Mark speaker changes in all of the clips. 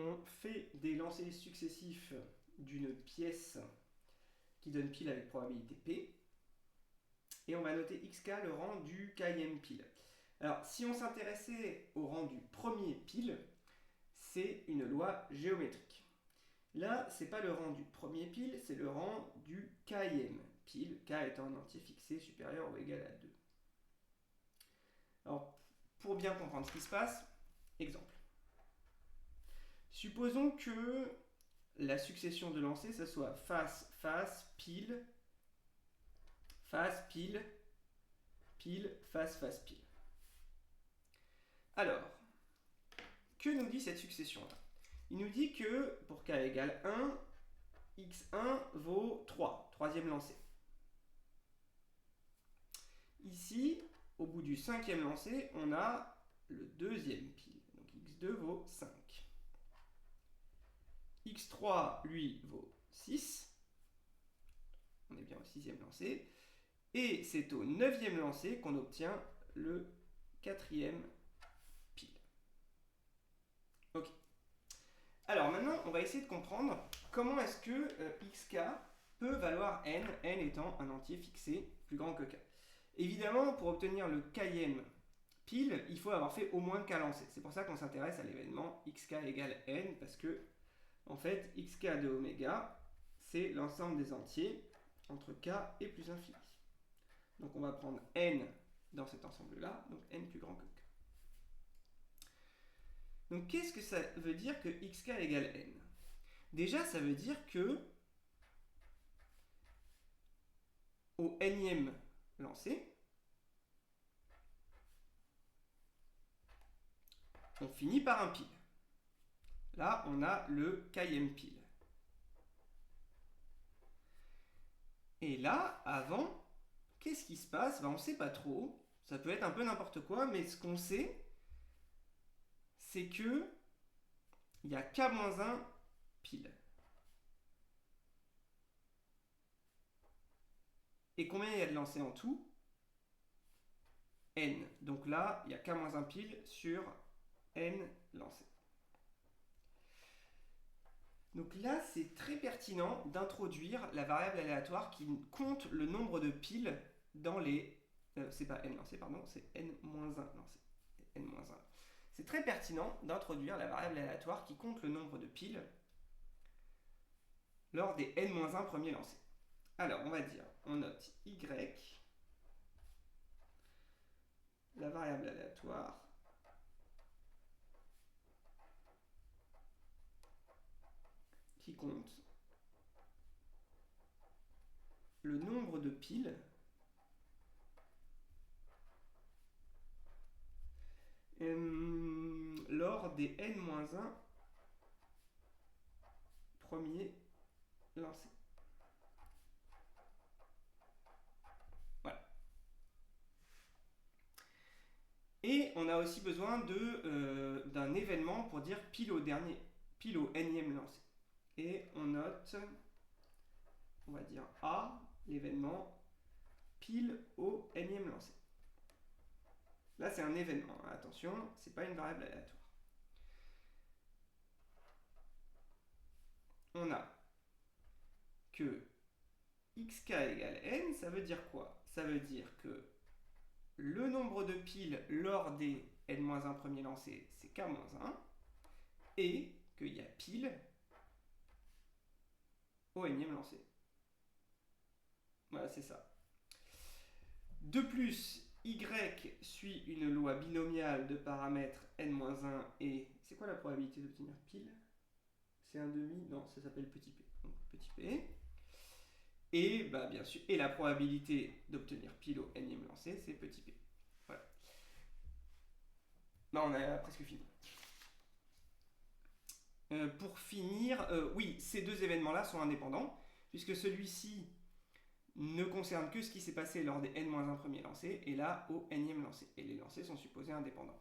Speaker 1: on fait des lancers successifs d'une pièce qui donne pile avec probabilité P. Et on va noter xk le rang du kème pile. Alors, si on s'intéressait au rang du premier pile, c'est une loi géométrique. Là, c'est pas le rang du premier pile, c'est le rang du kème pile, k étant un entier fixé supérieur ou égal à 2. Alors, pour bien comprendre ce qui se passe, exemple. Supposons que la succession de lancers, ça soit face, face, pile, pile, face, face, pile. Alors, que nous dit cette succession-là? Il nous dit que pour k égale 1, x1 vaut 3, troisième lancé. Ici, au bout du cinquième lancé, on a le deuxième pile. Donc x2 vaut 5. x3, lui, vaut 6. On est bien au sixième lancé. Et c'est au neuvième lancé qu'on obtient le quatrième pile. Ok. Alors maintenant, on va essayer de comprendre comment est-ce que xk peut valoir n, n étant un entier fixé plus grand que k. Évidemment, pour obtenir le kème pile, il faut avoir fait au moins k lancés. C'est pour ça qu'on s'intéresse à l'événement xk égale n, parce que, en fait, xk de oméga, c'est l'ensemble des entiers entre k et plus infini. Donc on va prendre n dans cet ensemble-là, donc n plus grand que k. Donc qu'est-ce que ça veut dire que xk égale n? Déjà, ça veut dire que au nème lancé, on finit par un pile. Là, on a le kème pile. Et là, avant, qu'est-ce qui se passe? On ne sait pas trop. Ça peut être un peu n'importe quoi, mais ce qu'on sait, c'est que il y a k-1 pile. Et combien il y a de lancers en tout? N. Donc là, il y a k-1 pile sur n lancés. Donc là, c'est très pertinent d'introduire la variable aléatoire qui compte le nombre de piles dans les... c'est pas n lancés, pardon, c'est n-1 lancés. N-1. C'est très pertinent d'introduire la variable aléatoire qui compte le nombre de piles lors des n-1 premiers lancés. Alors, on va dire, on note y, la variable aléatoire, qui compte le nombre de piles lors des n-1 premiers lancés. Voilà. Et on a aussi besoin d'un événement pour dire pile au nème lancé. Et on note, on va dire A, l'événement pile au nème lancé. Là, c'est un événement. Attention, c'est pas une variable aléatoire. On a que xk égale n, ça veut dire quoi? Ça veut dire que le nombre de piles lors des n-1 premiers lancés, c'est k-1, et qu'il y a pile au nème lancé. Voilà, c'est ça. De plus, y suit une loi binomiale de paramètres n-1 et... C'est quoi la probabilité d'obtenir pile? C'est un demi? Non, ça s'appelle petit p. Donc petit p. Et bah, bien sûr, et la probabilité d'obtenir pile au nème lancé, c'est petit p. Voilà. Bah, on a presque fini. Pour finir, oui, ces deux événements-là sont indépendants, puisque celui-ci ne concerne que ce qui s'est passé lors des n-1 premiers lancés, et là, au nème lancé. Et les lancés sont supposés indépendants.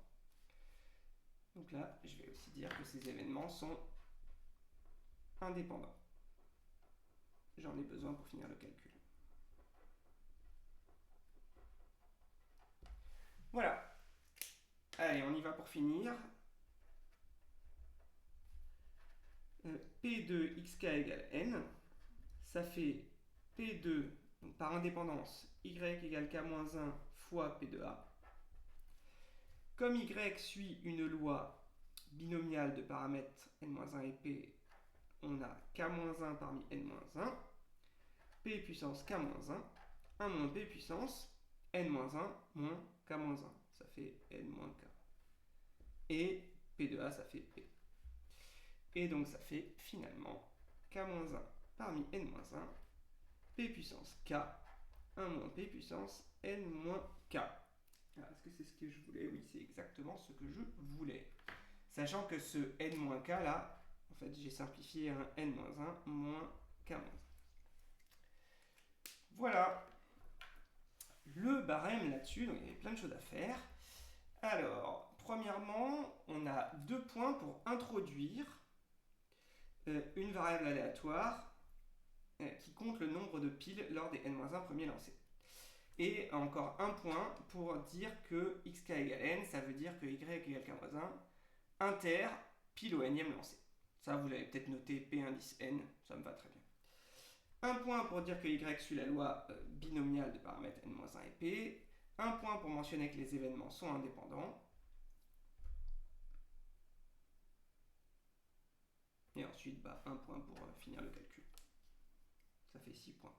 Speaker 1: Donc là, je vais aussi dire que ces événements sont indépendants. J'en ai besoin pour finir le calcul. Voilà. Allez, on y va pour finir. P de xk égale n, ça fait P2, donc par indépendance, y égale k-1 fois P de A. Comme y suit une loi binomiale de paramètres n-1 et p, on a k-1 parmi n-1, p puissance k-1, 1 moins p puissance n-1 moins k-1. Ça fait n-k. Et p de A, ça fait p. Et donc ça fait finalement k-1 parmi n-1, p puissance k, 1 moins p puissance n moins k. Alors, est-ce que c'est ce que je voulais? Oui, c'est exactement ce que je voulais. Sachant que ce n moins k là, en fait j'ai simplifié un n moins 1 moins k moins 1. Voilà le barème là-dessus, donc il y avait plein de choses à faire. Alors, premièrement, on a 2 points pour introduire une variable aléatoire qui compte le nombre de piles lors des n-1 premiers lancés. Et encore un point pour dire que xk égale n, ça veut dire que y égale k-1 inter pile au nème lancé. Ça, vous l'avez peut-être noté p indice n, ça me va très bien. Un point pour dire que y suit la loi binomiale de paramètres n-1 et p. Un point pour mentionner que les événements sont indépendants. Et ensuite, un point pour finir le calcul. Ça fait 6 points.